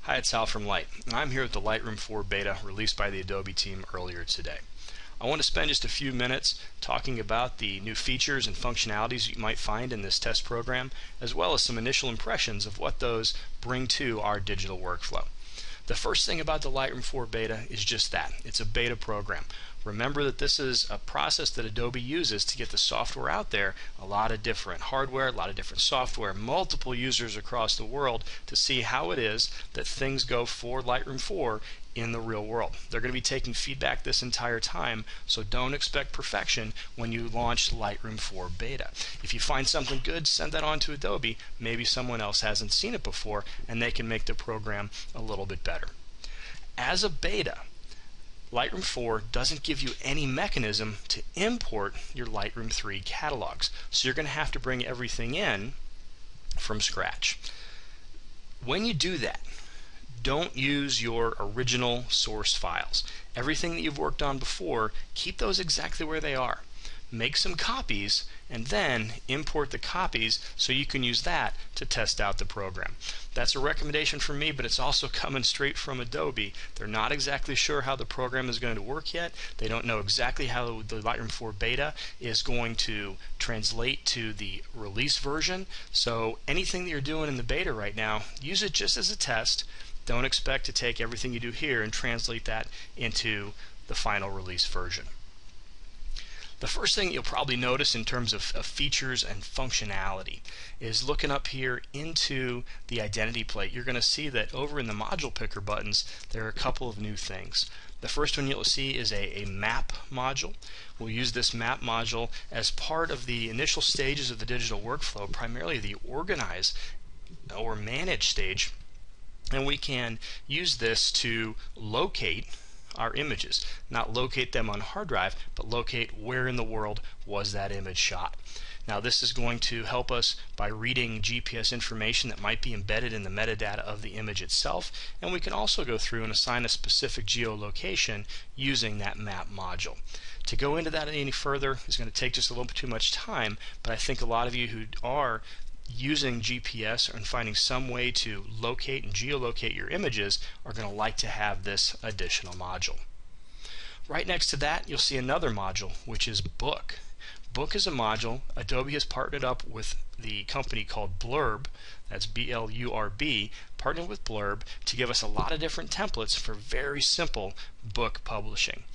Hi, it's Hal from Light, and I'm here with the Lightroom 4 beta released by the Adobe team earlier today. I want to spend just a few minutes talking about the new features and functionalities you might find in this test program, as well as some initial impressions of what those bring to our digital workflow. The first thing about the Lightroom 4 beta is just that. It's a beta program. Remember that this is a process that Adobe uses to get the software out there, a lot of different hardware, a lot of different software, multiple users across the world to see how it is that things go for Lightroom 4 in the real world. They're going to be taking feedback this entire time, so don't expect perfection when you launch Lightroom 4 beta. If you find something good, send that on to Adobe. Maybe someone else hasn't seen it before and they can make the program a little bit better. As a beta, Lightroom 4 doesn't give you any mechanism to import your Lightroom 3 catalogs, so you're going to have to bring everything in from scratch. When you do that, don't use your original source files. Everything that you've worked on before, keep those exactly where they are. Make some copies and then import the copies so you can use that to test out the program. That's a recommendation from me, but it's also coming straight from Adobe. They're not exactly sure how the program is going to work yet. They don't know exactly how the Lightroom 4 beta is going to translate to the release version. So anything that you're doing in the beta right now, use it just as a test. Don't expect to take everything you do here and translate that into the final release version. The first thing you'll probably notice in terms of features and functionality is looking up here into the identity plate. You're going to see that over in the module picker buttons there are a couple of new things. The first one you'll see is a map module. We'll use this map module as part of the initial stages of the digital workflow, primarily the organize or manage stage, and we can use this to locate our images. Not locate them on hard drive, but locate where in the world was that image shot. Now this is going to help us by reading GPS information that might be embedded in the metadata of the image itself, and we can also go through and assign a specific geolocation using that map module. To go into that any further is going to take just a little bit too much time, but I think a lot of you who are using GPS and finding some way to locate and geolocate your images are going to like to have this additional module. Right next to that you'll see another module, which is Book. Book is a module Adobe has partnered up with the company called Blurb, that's B-L-U-R-B, partnered with Blurb to give us a lot of different templates for very simple book publishing.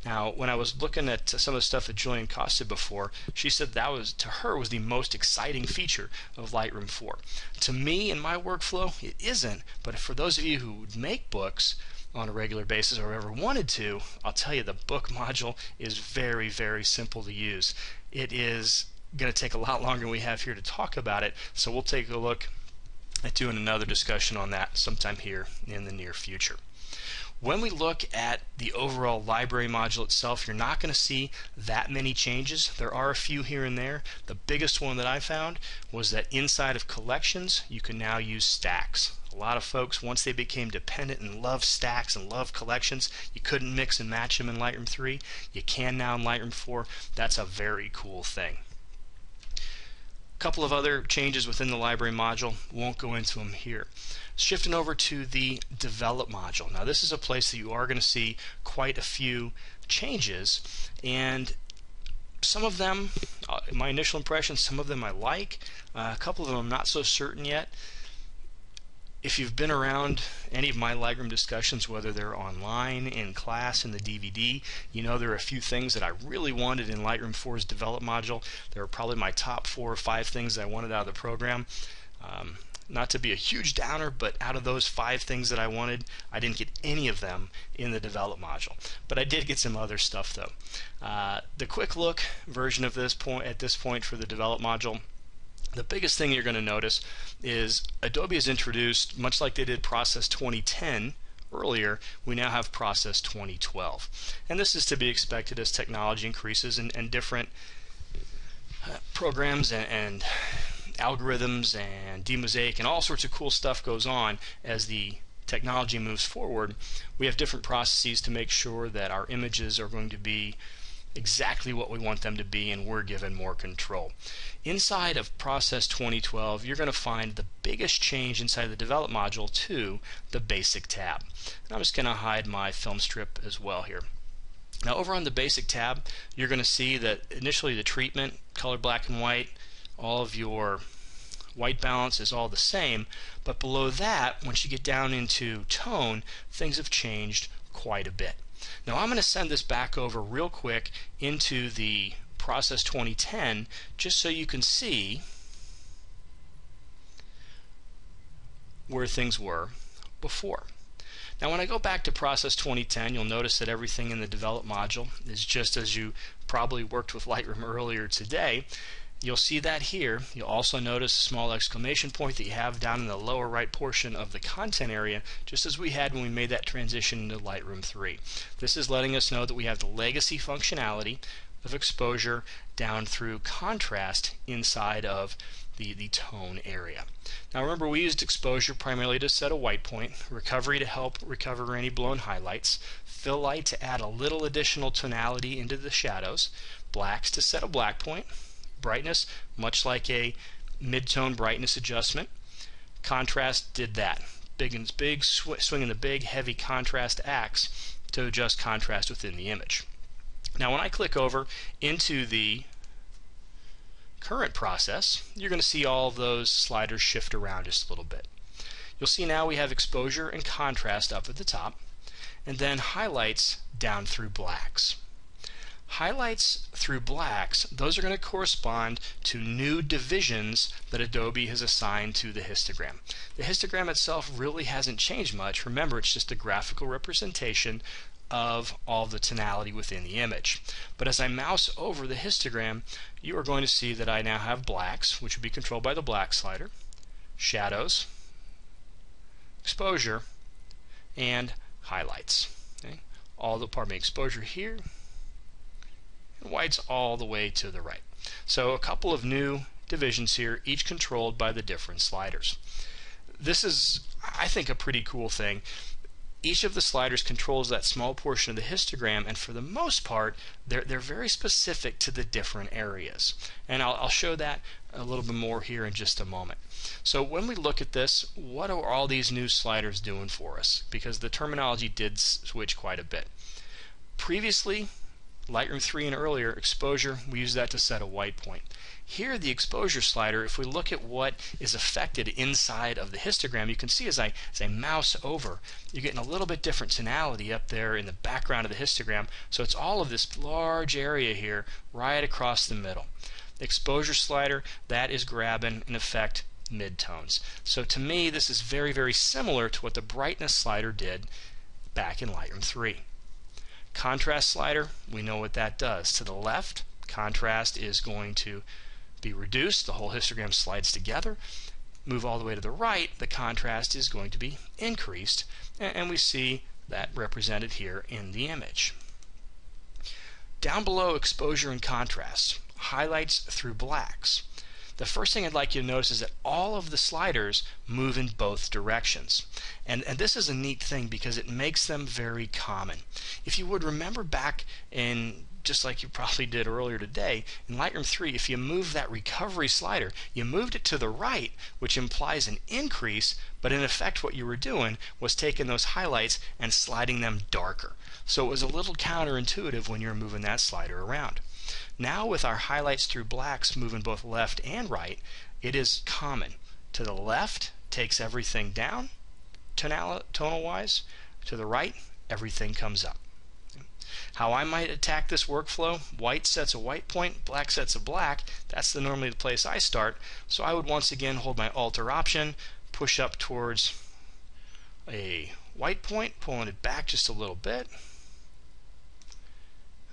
Now, when I was looking at some of the stuff that Julian Cost did before, she said that was, to her, was the most exciting feature of Lightroom 4. To me, in my workflow, it isn't, but for those of you who would make books on a regular basis or ever wanted to, I'll tell you the book module is very, very simple to use. It is going to take a lot longer than we have here to talk about it, so we'll take a look at doing another discussion on that sometime here in the near future. When we look at the overall library module itself, you're not going to see that many changes. There are a few here and there. The biggest one that I found was that inside of collections you can now use stacks. A lot of folks, once they became dependent and loved stacks and loved collections, you couldn't mix and match them in Lightroom 3. You can now in Lightroom 4. That's a very cool thing. A couple of other changes within the library module, won't go into them here. Shifting over to the develop module. Now this is a place that you are going to see quite a few changes, and some of them, my initial impressions, some of them I like, a couple of them I'm not so certain yet. If you've been around any of my Lightroom discussions, whether they're online, in class, in the DVD, you know there are a few things that I really wanted in Lightroom 4's Develop module. They were probably my top 4 or 5 things that I wanted out of the program. Not to be a huge downer, but out of those 5 things that I wanted, I didn't get any of them in the Develop module. But I did get some other stuff though. The quick look version of this at this point for the Develop module, the biggest thing you're going to notice is Adobe has introduced, much like they did Process 2010 earlier, we now have Process 2012. And this is to be expected as technology increases and different programs and algorithms and demosaic and all sorts of cool stuff goes on as the technology moves forward. We have different processes to make sure that our images are going to be exactly what we want them to be, and we're given more control. Inside of Process 2012, you're going to find the biggest change inside the Develop module to the Basic tab. And I'm just going to hide my film strip as well here. Now over on the Basic tab, you're going to see that initially the treatment, color black and white, all of your white balance is all the same, but below that, once you get down into tone, things have changed quite a bit. Now I'm going to send this back over real quick into the Process 2010 just so you can see where things were before. Now when I go back to Process 2010, you'll notice that everything in the Develop module is just as you probably worked with Lightroom earlier today. You'll see that here. You'll also notice a small exclamation point that you have down in the lower right portion of the content area, just as we had when we made that transition into Lightroom 3. This is letting us know that we have the legacy functionality of exposure down through contrast inside of the tone area. Now remember, we used exposure primarily to set a white point, recovery to help recover any blown highlights, fill light to add a little additional tonality into the shadows, blacks to set a black point, brightness, much like a mid-tone brightness adjustment. Contrast did that. Swinging the big, heavy contrast axe to adjust contrast within the image. Now when I click over into the current process, you're going to see all of those sliders shift around just a little bit. You'll see now we have exposure and contrast up at the top, and then highlights down through blacks. Highlights through blacks, those are going to correspond to new divisions that Adobe has assigned to the histogram. The histogram itself really hasn't changed much. Remember, it's just a graphical representation of all the tonality within the image. But as I mouse over the histogram, you are going to see that I now have blacks, which would be controlled by the black slider, shadows, exposure, and highlights. Okay? Exposure here, and whites all the way to the right. So a couple of new divisions here, each controlled by the different sliders. This is, I think, a pretty cool thing. Each of the sliders controls that small portion of the histogram, and for the most part, they're very specific to the different areas. And I'll show that a little bit more here in just a moment. So when we look at this, what are all these new sliders doing for us? Because the terminology did switch quite a bit. Previously, Lightroom 3 and earlier, exposure, we use that to set a white point. Here, the exposure slider, if we look at what is affected inside of the histogram, you can see as I mouse over, you're getting a little bit different tonality up there in the background of the histogram. So it's all of this large area here right across the middle. The exposure slider, that is grabbing, in effect, midtones. So to me, this is very, very similar to what the brightness slider did back in Lightroom 3. Contrast slider, we know what that does. To the left, contrast is going to be reduced, the whole histogram slides together. Move all the way to the right, the contrast is going to be increased, and we see that represented here in the image. Down below exposure and contrast, highlights through blacks. The first thing I'd like you to notice is that all of the sliders move in both directions. And this is a neat thing because it makes them very common. If you would remember back in, just like you probably did earlier today, in Lightroom 3, if you move that recovery slider, you moved it to the right, which implies an increase, but in effect what you were doing was taking those highlights and sliding them darker. So it was a little counterintuitive when you were moving that slider around. Now with our highlights through blacks moving both left and right, it is common. To the left, takes everything down, tonal wise. To the right, everything comes up. How I might attack this workflow: white sets a white point, black sets a black. That's normally the place I start. So I would once again hold my Alt or Option, push up towards a white point, pulling it back just a little bit.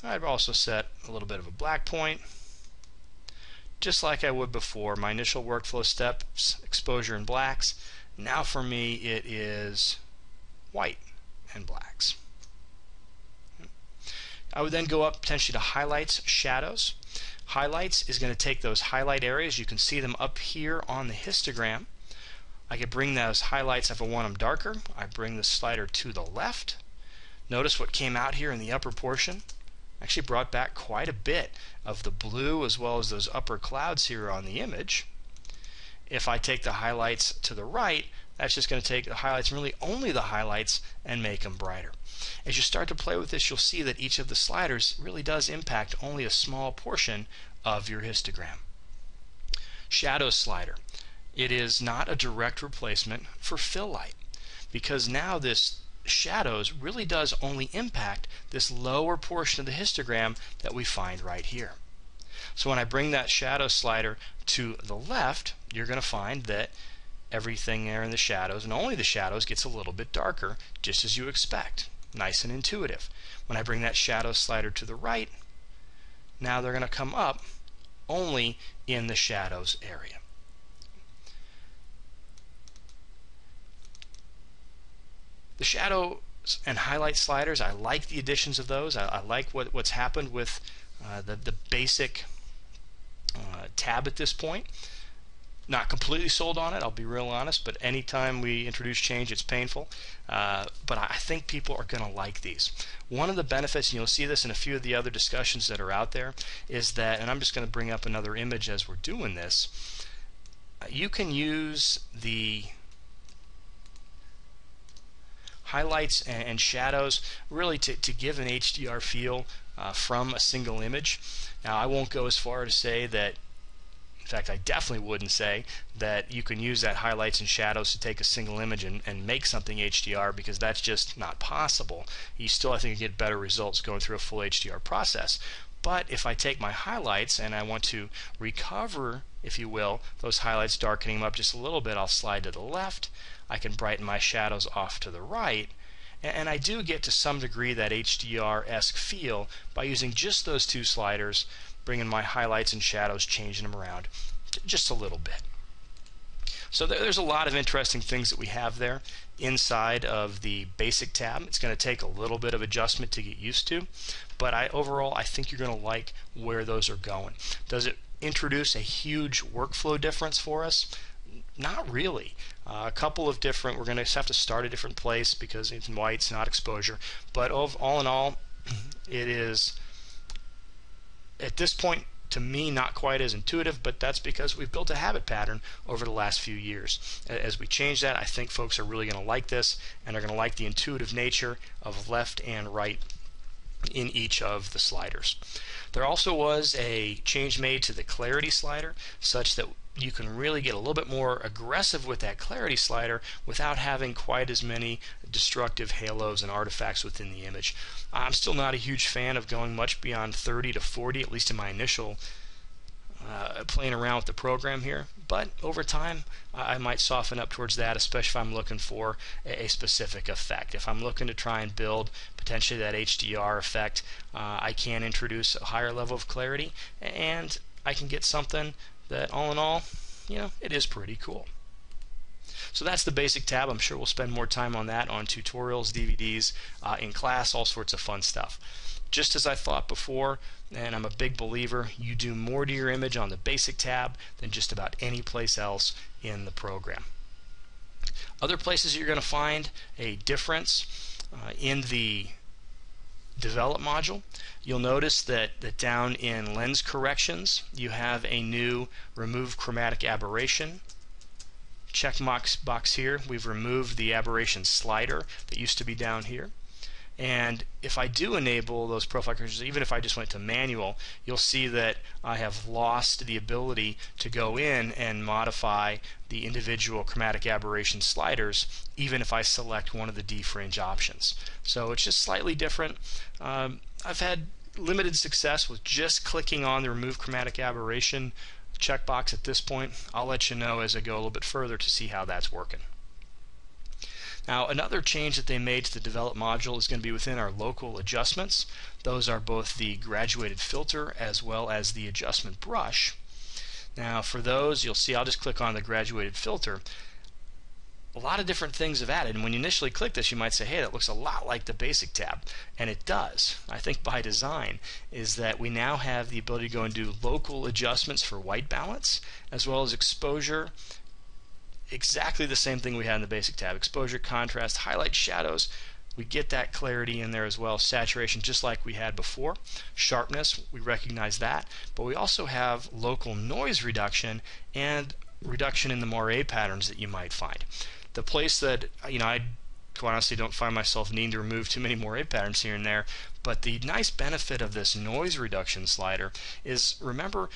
I'd also set a little bit of a black point, just like I would before. My initial workflow steps, exposure and blacks. Now for me it is white and blacks. I would then go up potentially to highlights, shadows. Highlights is going to take those highlight areas. You can see them up here on the histogram. I could bring those highlights, if I want them darker, I bring the slider to the left. Notice what came out here in the upper portion. Actually brought back quite a bit of the blue as well as those upper clouds here on the image. If I take the highlights to the right, that's just going to take the highlights, really only the highlights, and make them brighter. As you start to play with this, you'll see that each of the sliders really does impact only a small portion of your histogram. Shadow slider. It is not a direct replacement for fill light, because now this shadows really does only impact this lower portion of the histogram that we find right here. So when I bring that shadow slider to the left, you're going to find that everything there in the shadows, and only the shadows, gets a little bit darker, just as you expect. Nice and intuitive. When I bring that shadow slider to the right, now they're going to come up only in the shadows area. The shadows and highlight sliders, I like the additions of those. I like what's happened with the basic tab at this point. Not completely sold on it, I'll be real honest, but anytime we introduce change, it's painful. But I think people are going to like these. One of the benefits, and you'll see this in a few of the other discussions that are out there, is that, and I'm just going to bring up another image as we're doing this, you can use the highlights and shadows really to give an HDR feel from a single image. Now, I won't go as far to say that, in fact, I definitely wouldn't say that you can use that highlights and shadows to take a single image and make something HDR, because that's just not possible. You still, I think, get better results going through a full HDR process. But if I take my highlights and I want to recover, if you will, those highlights, darkening them up just a little bit, I'll slide to the left. I can brighten my shadows off to the right. And I do get to some degree that HDR-esque feel by using just those two sliders, bringing my highlights and shadows, changing them around just a little bit. So there's a lot of interesting things that we have there inside of the basic tab. It's going to take a little bit of adjustment to get used to, but overall I think you're going to like where those are going. Does it introduce a huge workflow difference for us? Not really. A couple of different, we're going to have to start a different place because it's whites, not exposure, but all in all, it is, at this point, to me, not quite as intuitive, but that's because we've built a habit pattern over the last few years. As we change that, I think folks are really going to like this, and are going to like the intuitive nature of left and right in each of the sliders. There also was a change made to the clarity slider, such that you can really get a little bit more aggressive with that clarity slider without having quite as many destructive halos and artifacts within the image. I'm still not a huge fan of going much beyond 30 to 40, at least in my initial playing around with the program here, but over time I might soften up towards that, especially if I'm looking for a specific effect. If I'm looking to try and build potentially that HDR effect, I can introduce a higher level of clarity, and I can get something that, all in all, you know, it is pretty cool. So that's the basic tab. I'm sure we'll spend more time on that on tutorials, DVDs, in class, all sorts of fun stuff. Just as I thought before, and I'm a big believer, you do more to your image on the basic tab than just about any place else in the program. Other places you're going to find a difference in the Develop module, you'll notice that down in lens corrections you have a new remove chromatic aberration check box here. We've removed the aberration slider that used to be down here, and if I do enable those profile corrections, even if I just went to manual, you'll see that I have lost the ability to go in and modify the individual chromatic aberration sliders, even if I select one of the defringe options. So it's just slightly different. I've had limited success with just clicking on the remove chromatic aberration checkbox at this point. I'll let you know as I go a little bit further to see how that's working. Now, another change that they made to the Develop module is going to be within our local adjustments. Those are both the graduated filter as well as the adjustment brush. Now, for those, you'll see I'll just click on the graduated filter. A lot of different things have added, and when you initially click this, you might say, hey, that looks a lot like the basic tab, and it does. I think by design is that we now have the ability to go and do local adjustments for white balance as well as exposure. Exactly the same thing we had in the basic tab: exposure, contrast, highlight, shadows, we get that clarity in there as well. Saturation, just like we had before. Sharpness, we recognize that, but we also have local noise reduction and reduction in the moire patterns that you might find. The place that, I quite honestly don't find myself needing to remove too many moire patterns here and there, but the nice benefit of this noise reduction slider is, remember,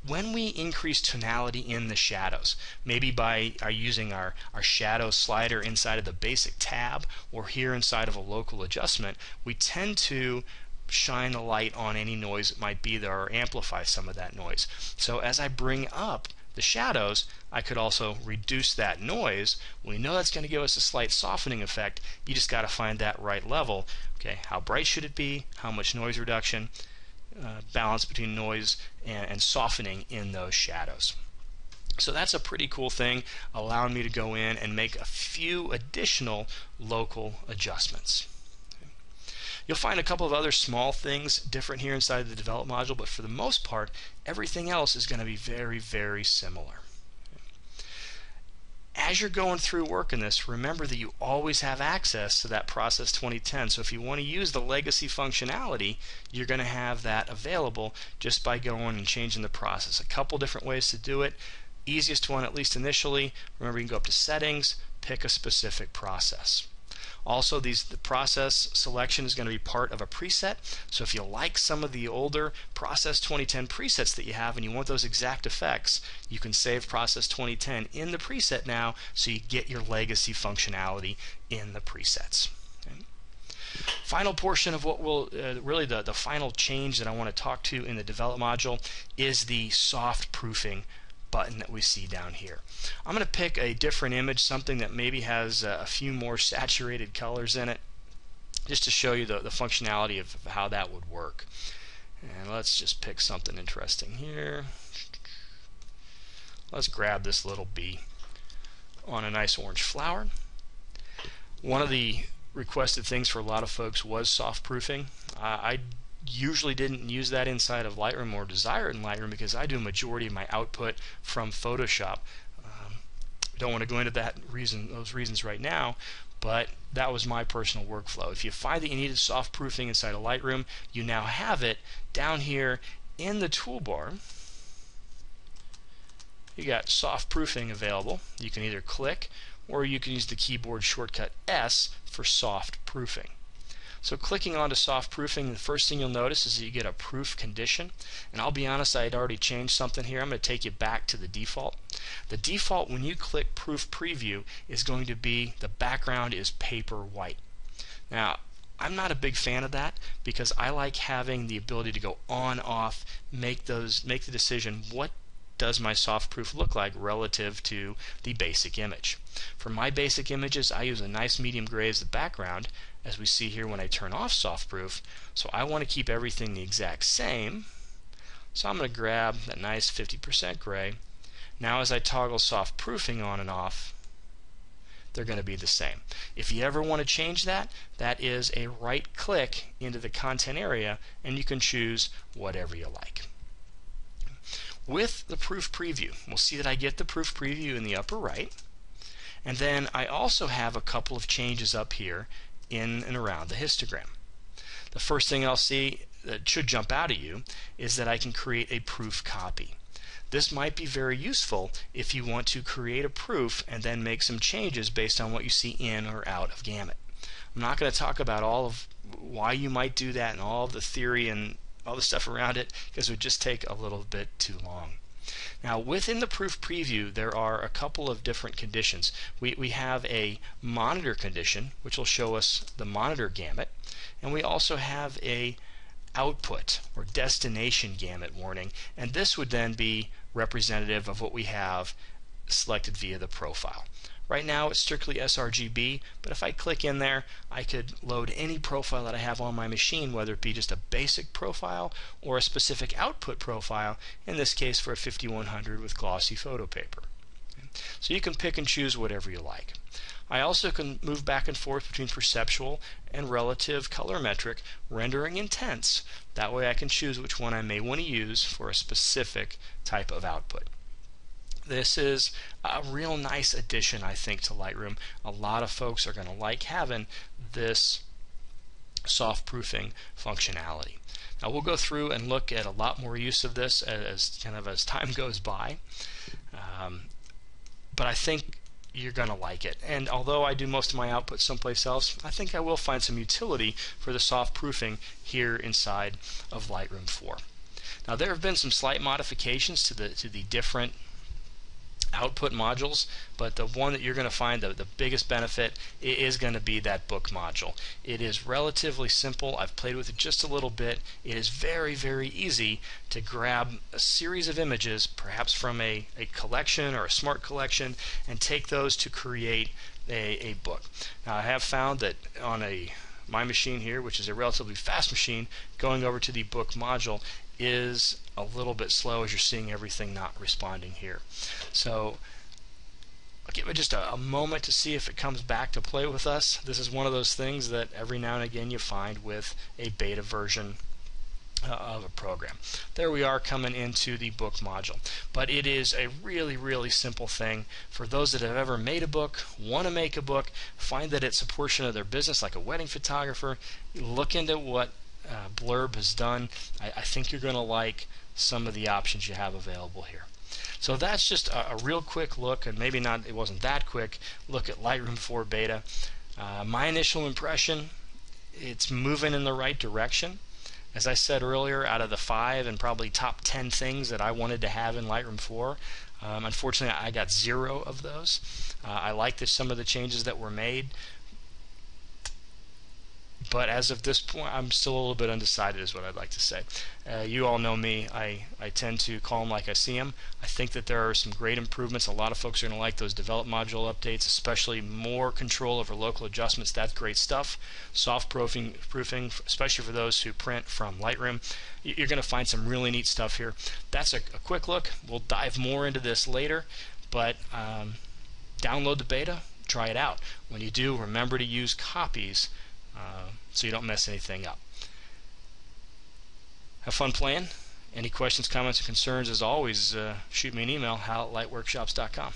when we increase tonality in the shadows, maybe by using our shadow slider inside of the basic tab or here inside of a local adjustment, we tend to shine a light on any noise that might be there or amplify some of that noise. So as I bring up the shadows, I could also reduce that noise. We know that's going to give us a slight softening effect. You just got to find that right level. Okay, how bright should it be? How much noise reduction? Balance between noise and softening in those shadows. So that's a pretty cool thing, allowing me to go in and make a few additional local adjustments. You'll find a couple of other small things different here inside the develop module, but for the most part, everything else is going to be very, very similar. As you're going through working this, remember that you always have access to that Process 2010. So if you want to use the legacy functionality, you're going to have that available just by going and changing the process. A couple different ways to do it. Easiest one, at least initially, remember you can go up to Settings, pick a specific process. Also, the process selection is going to be part of a preset, so if you like some of the older Process 2010 presets that you have and you want those exact effects, you can save Process 2010 in the preset now so you get your legacy functionality in the presets. Okay. Final portion of what will, really the final change that I want to talk to in the develop module is the soft proofing button that we see down here. I'm going to pick a different image, something that maybe has a few more saturated colors in it, just to show you the functionality of how that would work. And let's just pick something interesting here. Let's grab this little bee on a nice orange flower. One of the requested things for a lot of folks was soft proofing. I usually didn't use that inside of Lightroom or desire it in Lightroom because I do a majority of my output from Photoshop. Don't want to go into those reasons right now, but that was my personal workflow. If you find that you needed soft proofing inside of Lightroom, you now have it down here in the toolbar. You got soft proofing available. You can either click or you can use the keyboard shortcut S for soft proofing. So clicking onto soft proofing, the first thing you'll notice is that you get a proof condition. And I'll be honest, I had already changed something here. I'm going to take you back to the default. The default when you click proof preview is going to be the background is paper white. Now, I'm not a big fan of that because I like having the ability to go on, off, make the decision, what does my soft proof look like relative to the basic image. For my basic images, I use a nice medium gray as the background, as we see here when I turn off soft proof. So I want to keep everything the exact same. So I'm going to grab that nice 50% gray. Now as I toggle soft proofing on and off, they're going to be the same. If you ever want to change that, that is a right click into the content area and you can choose whatever you like. With the proof preview, we'll see that I get the proof preview in the upper right, and then I also have a couple of changes up here in and around the histogram. The first thing I'll see that should jump out at you is that I can create a proof copy. This might be very useful if you want to create a proof and then make some changes based on what you see in or out of Gamut. I'm not going to talk about all of why you might do that and all of the theory and all the stuff around it because it would just take a little bit too long. Now within the proof preview there are a couple of different conditions. We have a monitor condition which will show us the monitor gamut, and we also have a output or destination gamut warning, and this would then be representative of what we have selected via the profile. Right now it's strictly sRGB, but if I click in there I could load any profile that I have on my machine, whether it be just a basic profile or a specific output profile, in this case for a 5100 with glossy photo paper. So you can pick and choose whatever you like. I also can move back and forth between perceptual and relative colorimetric, rendering intense. That way I can choose which one I may want to use for a specific type of output. This is a real nice addition, I think, to Lightroom. A lot of folks are going to like having this soft proofing functionality. Now we'll go through and look at a lot more use of this as time goes by, but I think you're going to like it. And although I do most of my output someplace else, I think I will find some utility for the soft proofing here inside of Lightroom 4. Now there have been some slight modifications to the different output modules, but the one that you're going to find the biggest benefit is going to be that book module. It is relatively simple. I've played with it just a little bit. It is very, very easy to grab a series of images, perhaps from a collection or a smart collection, and take those to create a book. Now I have found that on my machine here, which is a relatively fast machine, going over to the book module is a little bit slow, as you're seeing everything not responding here. So I'll give it just a moment to see if it comes back to play with us. This is one of those things that every now and again you find with a beta version of a program. There we are coming into the book module, but it is a really, really simple thing for those that have ever made a book, want to make a book, find that it's a portion of their business, like a wedding photographer. Look into what Blurb has done. I think you're going to like some of the options you have available here. So that's just a real quick look, and maybe not, it wasn't that quick, look at Lightroom 4 beta. My initial impression, it's moving in the right direction. As I said earlier, out of the 5 and probably top 10 things that I wanted to have in Lightroom 4, unfortunately I got 0 of those. I like some of the changes that were made, but as of this point I'm still a little bit undecided, is what I'd like to say. You all know me, I tend to call them like I see them. I think that there are some great improvements. A lot of folks are going to like those develop module updates, especially more control over local adjustments. That's great stuff. Soft proofing, especially for those who print from Lightroom. You're going to find some really neat stuff here. That's a quick look. We'll dive more into this later, but download the beta, try it out. When you do, remember to use copies so you don't mess anything up. Have fun playing. Any questions, comments, or concerns, as always, shoot me an email, hal@lightworkshops.com.